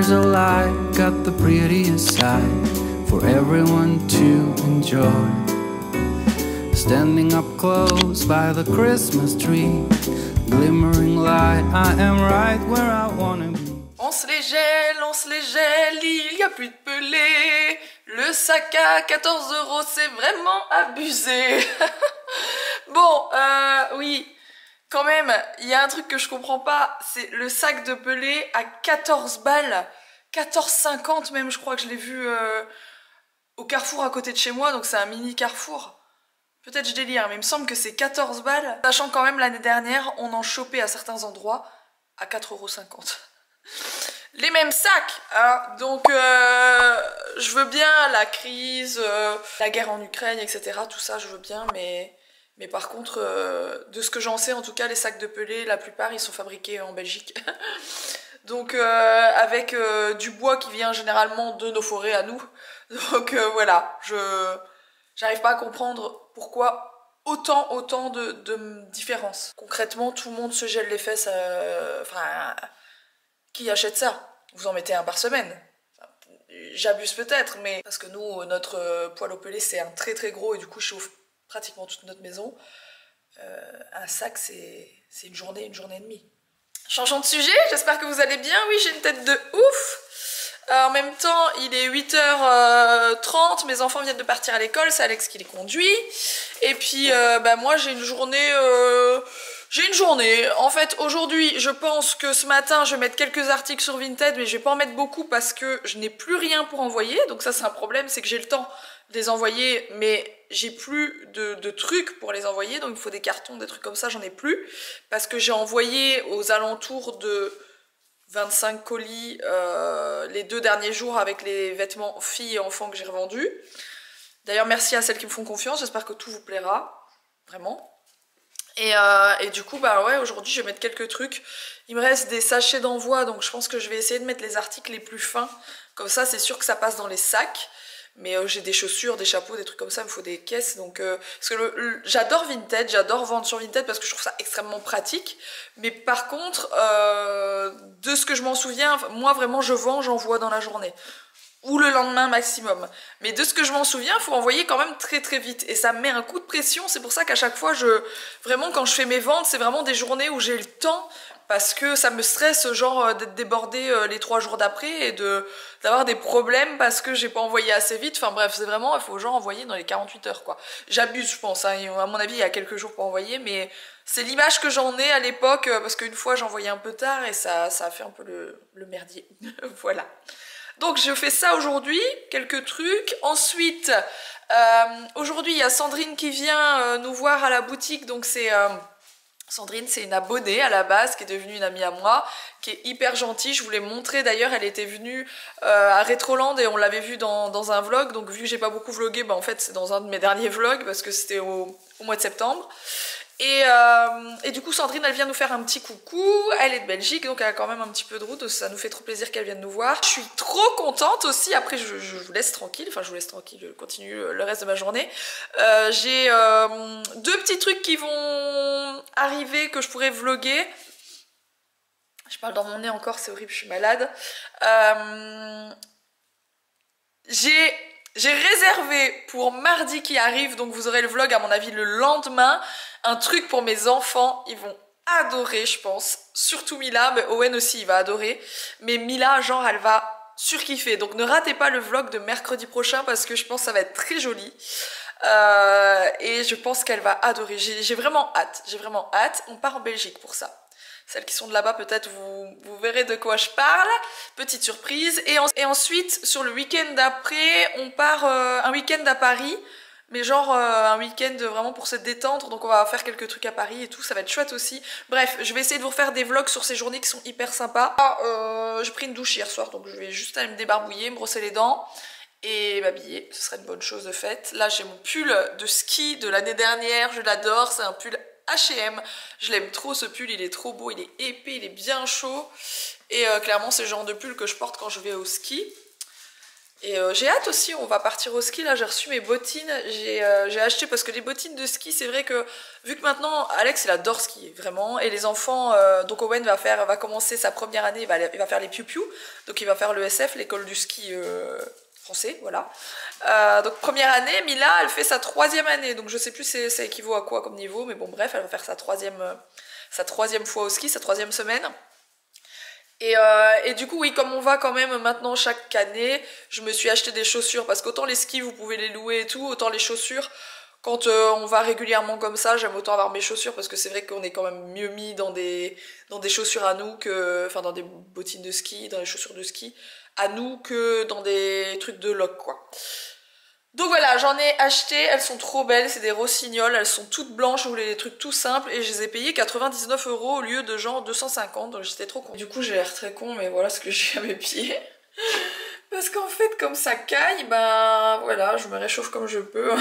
colors alike, got the prettiest side for everyone to enjoy. Standing up close by the Christmas tree, glimmering light, I am right where I wanna be. On se les gèle, il y a plus de pelés. Le sac à 14 €, c'est vraiment abusé. Bon, oui, quand même, il y a un truc que je comprends pas, c'est le sac de pelés à 14 balles. 14,50 même, je crois que je l'ai vu au Carrefour à côté de chez moi, donc c'est un mini Carrefour. Peut-être je délire, mais il me semble que c'est 14 balles. Sachant quand même l'année dernière, on en chopait à certains endroits à 4,50 €. Les mêmes sacs, hein. Donc je veux bien la crise, la guerre en Ukraine, etc. Tout ça, je veux bien, mais par contre, de ce que j'en sais, en tout cas, les sacs de pelés, la plupart, ils sont fabriqués en Belgique. Donc avec du bois qui vient généralement de nos forêts à nous. Donc voilà, j'arrive pas à comprendre pourquoi autant de différences. Concrètement, tout le monde se gèle les fesses, enfin... Qui achète ça? Vous en mettez un par semaine. Enfin, j'abuse peut-être, mais... Parce que nous, notre poêle au pelé, c'est un très très gros et du coup, je chauffe pratiquement toute notre maison. Un sac, c'est une journée et demie. Changeons de sujet, j'espère que vous allez bien. Oui, j'ai une tête de ouf. En même temps, il est 8h30, mes enfants viennent de partir à l'école, c'est Alex qui les conduit. Et puis, bah, moi, j'ai une journée... En fait, aujourd'hui, je pense que ce matin, je vais mettre quelques articles sur Vinted, mais je vais pas en mettre beaucoup parce que je n'ai plus rien pour envoyer. Donc ça, c'est un problème, c'est que j'ai le temps de les envoyer, mais j'ai plus de trucs pour les envoyer. Donc il faut des cartons, des trucs comme ça, j'en ai plus. Parce que j'ai envoyé aux alentours de 25 colis les 2 derniers jours avec les vêtements filles et enfants que j'ai revendus. D'ailleurs, merci à celles qui me font confiance, j'espère que tout vous plaira, vraiment. Et du coup, bah ouais, aujourd'hui je vais mettre quelques trucs. Il me reste des sachets d'envoi, donc je pense que je vais essayer de mettre les articles les plus fins. Comme ça, c'est sûr que ça passe dans les sacs. Mais j'ai des chaussures, des chapeaux, des trucs comme ça, il me faut des caisses. Donc, parce que j'adore Vinted, j'adore vendre sur Vinted parce que je trouve ça extrêmement pratique. Mais par contre, de ce que je m'en souviens, moi vraiment je vends, j'envoie dans la journée. Ou le lendemain maximum. Mais de ce que je m'en souviens, il faut envoyer quand même très très vite. Et ça me met un coup de pression, c'est pour ça qu'à chaque fois, vraiment quand je fais mes ventes, c'est vraiment des journées où j'ai le temps, parce que ça me stresse genre d'être débordée les 3 jours d'après et d'avoir des problèmes parce que j'ai pas envoyé assez vite. Enfin bref, c'est vraiment, il faut genre envoyer dans les 48 heures quoi. J'abuse je pense, hein. À mon avis il y a quelques jours pour envoyer, mais c'est l'image que j'en ai à l'époque, parce qu'une fois j'envoyais un peu tard et ça a fait un peu le merdier. Voilà. Donc je fais ça aujourd'hui, quelques trucs. Ensuite, aujourd'hui il y a Sandrine qui vient nous voir à la boutique. Donc c'est Sandrine, c'est une abonnée à la base qui est devenue une amie à moi, qui est hyper gentille. Je vous l'ai montré d'ailleurs, elle était venue à Retroland et on l'avait vue dans un vlog. Donc vu que j'ai pas beaucoup vlogué, bah en fait c'est dans un de mes derniers vlogs parce que c'était au mois de septembre. Et du coup Sandrine elle vient nous faire un petit coucou, elle est de Belgique donc elle a quand même un petit peu de route, ça nous fait trop plaisir qu'elle vienne nous voir. Je suis trop contente aussi, après je vous laisse tranquille, enfin je vous laisse tranquille, je continue le reste de ma journée. J'ai 2 petits trucs qui vont arriver que je pourrais vlogger. Je parle dans mon nez encore, c'est horrible, je suis malade. J'ai réservé pour mardi qui arrive, donc vous aurez le vlog à mon avis le lendemain, un truc pour mes enfants, ils vont adorer je pense, surtout Mila, mais Owen aussi il va adorer, mais Mila genre elle va surkiffer, donc ne ratez pas le vlog de mercredi prochain parce que je pense que ça va être très joli. Et je pense qu'elle va adorer, j'ai vraiment hâte, on part en Belgique pour ça. Celles qui sont de là-bas, peut-être vous verrez de quoi je parle. Petite surprise. Et ensuite, sur le week-end d'après, on part un week-end à Paris. Mais genre un week-end vraiment pour se détendre. Donc on va faire quelques trucs à Paris et tout. Ça va être chouette aussi. Bref, je vais essayer de vous refaire des vlogs sur ces journées qui sont hyper sympas. J'ai pris une douche hier soir. Donc je vais juste aller me débarbouiller, me brosser les dents et m'habiller. Ce serait une bonne chose de fait. Là, j'ai mon pull de ski de l'année dernière. Je l'adore. C'est un pull H&M, je l'aime trop ce pull, il est trop beau, il est épais, il est bien chaud et clairement c'est le genre de pull que je porte quand je vais au ski Et j'ai hâte aussi, on va partir au ski, là j'ai reçu mes bottines, j'ai acheté parce que les bottines de ski, c'est vrai que vu que maintenant Alex il adore skier vraiment, et les enfants, donc Owen va commencer sa première année, il va faire les piou-piou, donc il va faire l'ESF, l'école du ski français, voilà. Donc première année, Mila elle fait sa 3e année, donc je sais plus ça équivaut à quoi comme niveau, mais bon bref, elle va faire sa troisième fois au ski, sa 3e semaine. Et du coup oui, comme on va quand même maintenant chaque année, je me suis acheté des chaussures parce qu'autant les skis vous pouvez les louer et tout, autant les chaussures quand on va régulièrement comme ça, j'aime autant avoir mes chaussures parce que c'est vrai qu'on est quand même mieux mis dans des chaussures à nous que, enfin dans des bottines de ski, dans les chaussures de ski à nous que dans des trucs de loc quoi. Donc voilà, j'en ai acheté, elles sont trop belles, c'est des rossignols, elles sont toutes blanches, je voulais des trucs tout simples et je les ai payées 99 € au lieu de genre 250, donc j'étais trop contente. Du coup j'ai l'air très con, mais voilà ce que j'ai à mes pieds. Parce qu'en fait comme ça caille, ben voilà, je me réchauffe comme je peux.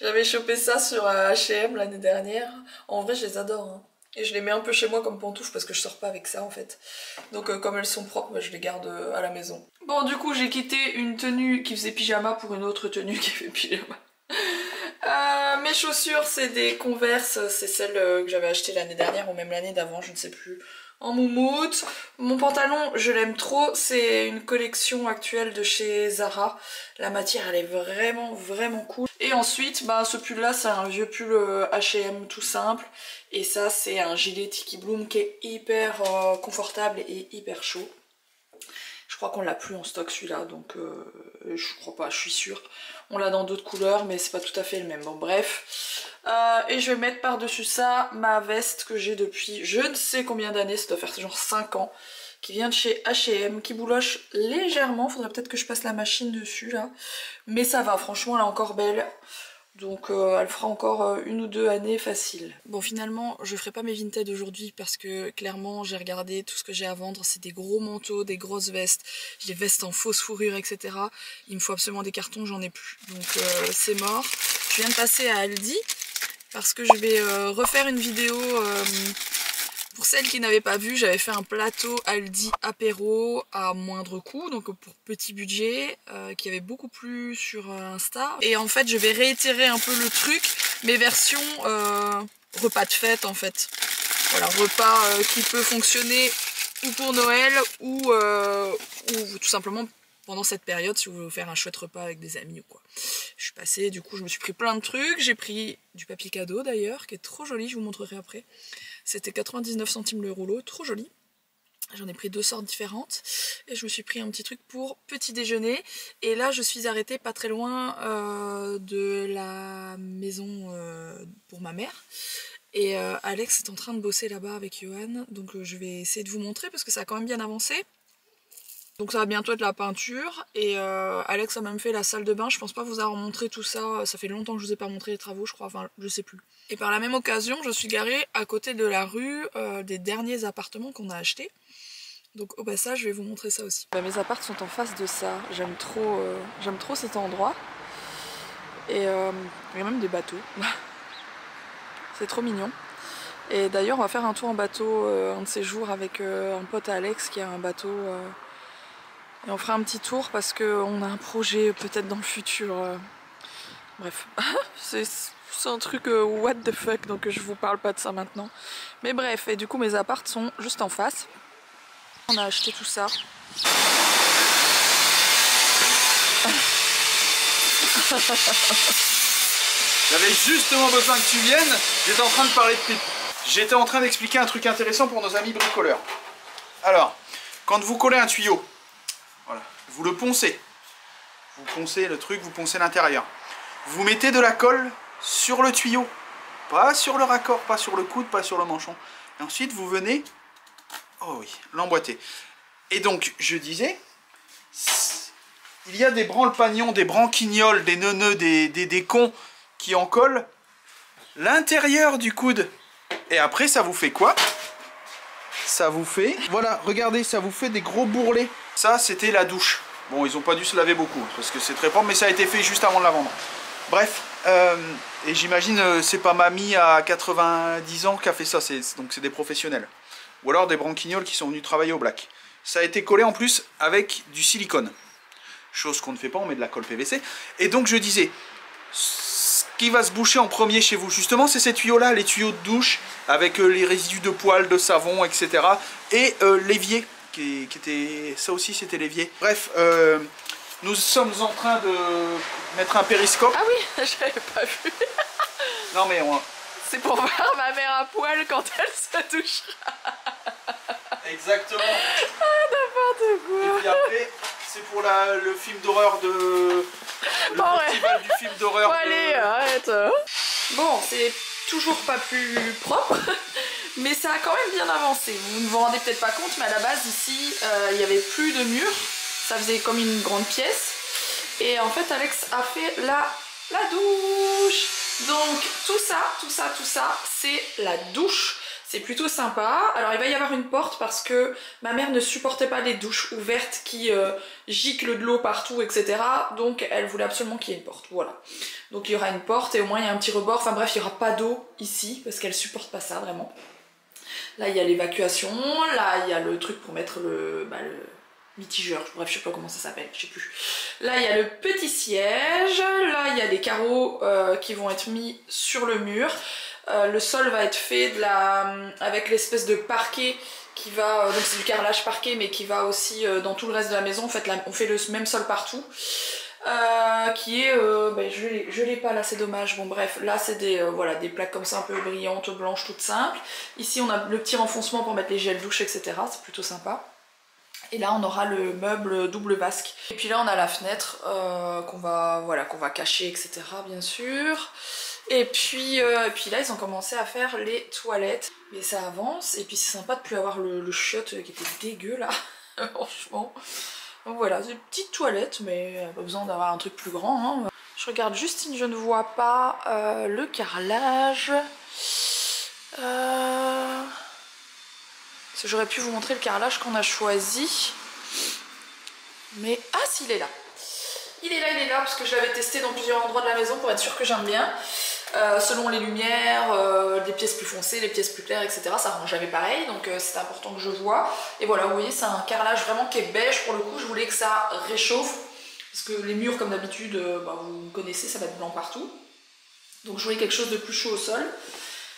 J'avais chopé ça sur H&M l'année dernière, en vrai je les adore hein. Et je les mets un peu chez moi comme pantoufles parce que je sors pas avec ça en fait. Donc comme elles sont propres, je les garde à la maison. Bon du coup j'ai quitté une tenue qui faisait pyjama pour une autre tenue qui fait pyjama. Mes chaussures c'est des Converse, c'est celles que j'avais achetées l'année dernière ou même l'année d'avant, je ne sais plus. En moumoute. Mon pantalon je l'aime trop, c'est une collection actuelle de chez Zara. La matière elle est vraiment cool. Et ensuite bah, ce pull là c'est un vieux pull H&M tout simple. Et ça c'est un gilet Tiki Bloom qui est hyper confortable et hyper chaud. Je crois qu'on l'a plus en stock celui-là, donc je crois pas, je suis sûre. On l'a dans d'autres couleurs, mais c'est pas tout à fait le même. Bon bref. Et je vais mettre par-dessus ça ma veste que j'ai depuis je ne sais combien d'années, ça doit faire genre 5 ans. Qui vient de chez H&M, qui bouloche légèrement. Faudrait peut-être que je passe la machine dessus là. Mais ça va, franchement elle est encore belle. Donc elle fera encore 1 ou 2 années facile. Bon finalement je ferai pas mes Vinted aujourd'hui parce que clairement j'ai regardé tout ce que j'ai à vendre, c'est des gros manteaux, des grosses vestes, j'ai des vestes en fausse fourrure etc. Il me faut absolument des cartons, j'en ai plus. Donc c'est mort. Je viens de passer à Aldi parce que je vais refaire une vidéo. Pour celles qui n'avaient pas vu, j'avais fait un plateau Aldi apéro à moindre coût, donc pour petit budget, qui avait beaucoup plu sur Insta. Et en fait, je vais réitérer un peu le truc, mais version repas de fête en fait. Voilà, repas qui peut fonctionner ou pour Noël ou tout simplement pendant cette période si vous voulez vous faire un chouette repas avec des amis ou quoi. Je suis passée, du coup je me suis pris plein de trucs, j'ai pris du papier cadeau d'ailleurs, qui est trop joli, je vous montrerai après. C'était 99 centimes le rouleau, trop joli. J'en ai pris 2 sortes différentes. Et je me suis pris un petit truc pour petit déjeuner. Et là, je suis arrêtée pas très loin de la maison pour ma mère. Et Alex est en train de bosser là-bas avec Johan. Donc je vais essayer de vous montrer parce que ça a quand même bien avancé. Donc ça va bientôt être la peinture. Et Alex a même fait la salle de bain. Je pense pas vous avoir montré tout ça. Ça fait longtemps que je vous ai pas montré les travaux, je crois. Enfin, je sais plus. Et par la même occasion, je suis garée à côté de la rue des derniers appartements qu'on a achetés. Donc au passage, je vais vous montrer ça aussi. Bah, mes apparts sont en face de ça. J'aime trop cet endroit. Et il y a même des bateaux. C'est trop mignon. Et d'ailleurs, on va faire un tour en bateau un de ces jours avec un pote à Alex qui a un bateau. Et on fera un petit tour parce qu'on a un projet peut-être dans le futur. Bref, c'est un truc what the fuck, donc je vous parle pas de ça maintenant. Mais bref, et du coup mes apparts sont juste en face. On a acheté tout ça. J'avais justement besoin que tu viennes, j'étais en train de parler de pipe. J'étais en train d'expliquer un truc intéressant pour nos amis bricoleurs. Alors, quand vous collez un tuyau, voilà, vous le poncez. Vous poncez le truc, vous poncez l'intérieur. Vous mettez de la colle sur le tuyau. Pas sur le raccord, pas sur le coude, pas sur le manchon. Et ensuite, vous venez, oh oui, l'emboîter. Et donc, je disais, il y a des branle-pagnons, des branquignoles, des neuneux, des cons qui en collent l'intérieur du coude. Et après, ça vous fait quoi? Ça vous fait, voilà, regardez, ça vous fait des gros bourrelets. Ça, c'était la douche. Bon, ils n'ont pas dû se laver beaucoup, parce que c'est très propre, mais ça a été fait juste avant de la vendre. Bref, et j'imagine, c'est pas mamie à 90 ans qui a fait ça, donc c'est des professionnels. Ou alors des branquignoles qui sont venus travailler au black. ça a été collé en plus avec du silicone. Chose qu'on ne fait pas, on met de la colle PVC. Et donc je disais, ce qui va se boucher en premier chez vous, justement, c'est ces tuyaux-là, les tuyaux de douche, avec les résidus de poils, de savon, etc. Et l'évier, qui était... Ça aussi, c'était l'évier. Bref, nous sommes en train de mettre un périscope. Ah oui, j'avais pas vu. Non mais on... C'est pour voir ma mère à poil quand elle se touchera. Exactement. Ah, n'importe quoi. Et puis après, c'est pour le film d'horreur de... Le festival du film d'horreur bon, allez, arrête. Bon, c'est toujours pas plus propre, mais ça a quand même bien avancé. Vous ne vous rendez peut-être pas compte, mais à la base, ici, il n'y avait plus de mur. Ça faisait comme une grande pièce. Et en fait, Alex a fait la douche. Donc, tout ça, c'est la douche. C'est plutôt sympa. Alors il va y avoir une porte parce que ma mère ne supportait pas les douches ouvertes qui giclent de l'eau partout, etc. Donc elle voulait absolument qu'il y ait une porte. Voilà. Donc il y aura une porte et au moins il y a un petit rebord. Enfin bref, il n'y aura pas d'eau ici parce qu'elle supporte pas ça vraiment. Là il y a l'évacuation. Là il y a le truc pour mettre le mitigeur. Bref, je sais pas comment ça s'appelle, je sais plus. Là il y a le petit siège. Là il y a des carreaux qui vont être mis sur le mur. Le sol va être fait avec l'espèce de parquet qui va, donc c'est du carrelage parquet mais qui va aussi dans tout le reste de la maison. En fait là, on fait le même sol partout qui est, je l'ai pas là, c'est dommage. Bon bref, là c'est voilà, des plaques comme ça un peu brillantes, blanches, toutes simples. Ici on a le petit renfoncement pour mettre les gels douche, etc. C'est plutôt sympa. Et là on aura le meuble double vasque. Et puis là on a la fenêtre qu'on va cacher, etc. bien sûr. Et puis là ils ont commencé à faire les toilettes. Mais ça avance. Et puis c'est sympa de plus avoir le chiotte qui était dégueu là. Franchement. Donc voilà, c'est une petite toilette, mais pas besoin d'avoir un truc plus grand. Hein. Je regarde juste si je ne vois pas le carrelage. J'aurais pu vous montrer le carrelage qu'on a choisi. Mais ah si, il est là. Il est là parce que je l'avais testé dans plusieurs endroits de la maison pour être sûr que j'aime bien. Selon les lumières, des pièces plus foncées, les pièces plus claires, etc. Ça rend jamais pareil, donc c'est important que je vois. Et voilà, vous voyez, c'est un carrelage vraiment qui est beige. Pour le coup, je voulais que ça réchauffe. Parce que les murs, comme d'habitude, vous connaissez, ça va être blanc partout. Donc je voulais quelque chose de plus chaud au sol.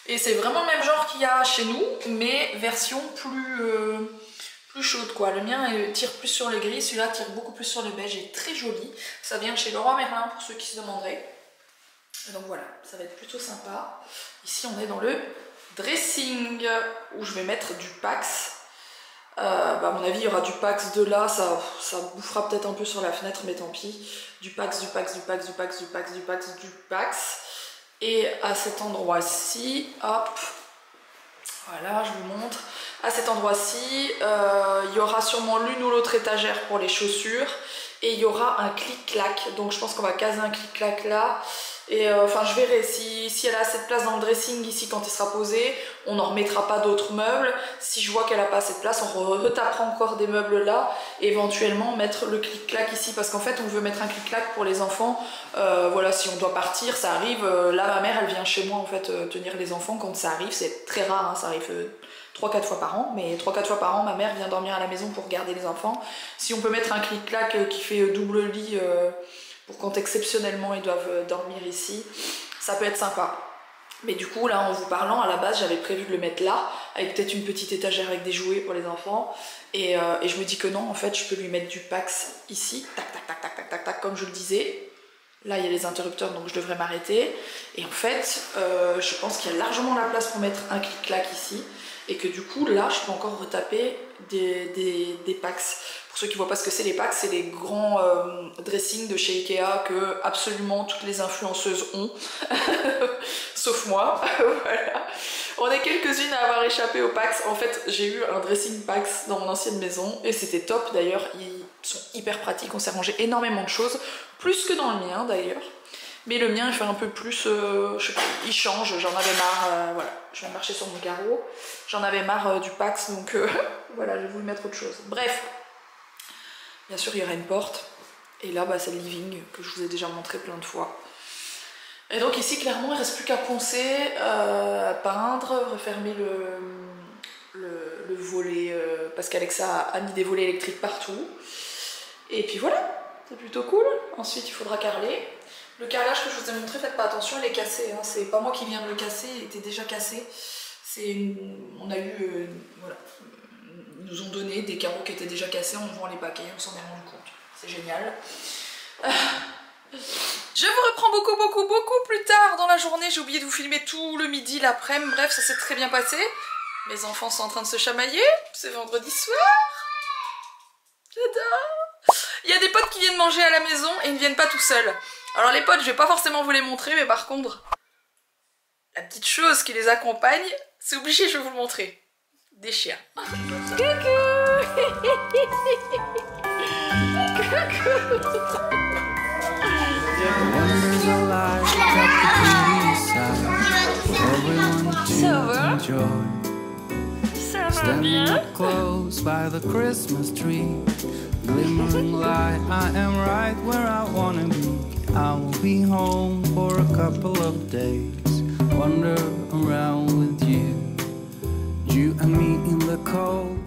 Et c'est vraiment le même genre qu'il y a chez nous, mais version plus chaude quoi. Le mien tire plus sur le gris, celui-là tire beaucoup plus sur le beige et très joli. Ça vient de chez Leroy Merlin pour ceux qui se demanderaient. Et donc voilà, ça va être plutôt sympa. Ici on est dans le dressing où je vais mettre du Pax. À mon avis il y aura du Pax de là, ça bouffera peut-être un peu sur la fenêtre mais tant pis. Du Pax. Et à cet endroit-ci, hop, voilà, je vous montre. À cet endroit-ci, il y aura sûrement l'une ou l'autre étagère pour les chaussures. Et il y aura un clic-clac. Donc je pense qu'on va caser un clic-clac là. Et enfin je verrai si elle a assez de place dans le dressing ici quand il sera posé, on n'en remettra pas d'autres meubles. Si je vois qu'elle n'a pas assez de place, on retapera encore des meubles là et éventuellement mettre le clic-clac ici parce qu'en fait on veut mettre un clic-clac pour les enfants. Voilà, si on doit partir, ça arrive. Là ma mère elle vient chez moi en fait tenir les enfants quand ça arrive, c'est très rare, hein, ça arrive 3-4 fois par an, mais 3-4 fois par an ma mère vient dormir à la maison pour garder les enfants. Si on peut mettre un clic-clac qui fait double lit pour quand exceptionnellement ils doivent dormir ici, ça peut être sympa. Mais du coup là en vous parlant, à la base j'avais prévu de le mettre là, avec peut-être une petite étagère avec des jouets pour les enfants, et je me dis que non, en fait je peux lui mettre du Pax ici, tac tac tac tac tac tac tac comme je le disais. Là il y a les interrupteurs donc je devrais m'arrêter, et en fait je pense qu'il y a largement la place pour mettre un clic-clac ici, et que du coup là je peux encore retaper des Pax. Pour ceux qui ne voient pas ce que c'est les Pax, c'est les grands dressings de chez Ikea que absolument toutes les influenceuses ont, sauf moi. Voilà. On est quelques-unes à avoir échappé aux Pax. En fait, j'ai eu un dressing Pax dans mon ancienne maison et c'était top d'ailleurs. Ils sont hyper pratiques, on s'est rangé énormément de choses, plus que dans le mien d'ailleurs. Mais le mien il fait un peu plus, je sais pas, il change, j'en avais marre, voilà, je viens de marcher sur mon carreau, j'en avais marre du Pax donc voilà, j'ai voulu mettre autre chose. Bref. Bien sûr, il y aura une porte. Et là, c'est le living que je vous ai déjà montré plein de fois. Et donc ici, clairement, il ne reste plus qu'à poncer, peindre, refermer le volet, parce qu'Alexa a mis des volets électriques partout. Et puis voilà, c'est plutôt cool. Ensuite il faudra carreler. Le carrelage que je vous ai montré, faites pas attention, il est cassé, hein. C'est pas moi qui viens de le casser, il était déjà cassé. On a eu, voilà, ils nous ont donné des carreaux qui étaient déjà cassés, on vend les paquets, on s'en est rendu compte. C'est génial. Je vous reprends beaucoup plus tard dans la journée. J'ai oublié de vous filmer tout le midi, l'après-midi. Bref, ça s'est très bien passé. Mes enfants sont en train de se chamailler. C'est vendredi soir. J'adore. Il y a des potes qui viennent manger à la maison et ils ne viennent pas tout seuls. Alors les potes, je vais pas forcément vous les montrer, mais par contre, la petite chose qui les accompagne, c'est obligé, je vais vous le montrer. Des chiens. Coucou. Standing up close by the Christmas tree, glimmering light, I am right where I wanna be. I will be home for a couple of days, wander around with you, you and me in the cold.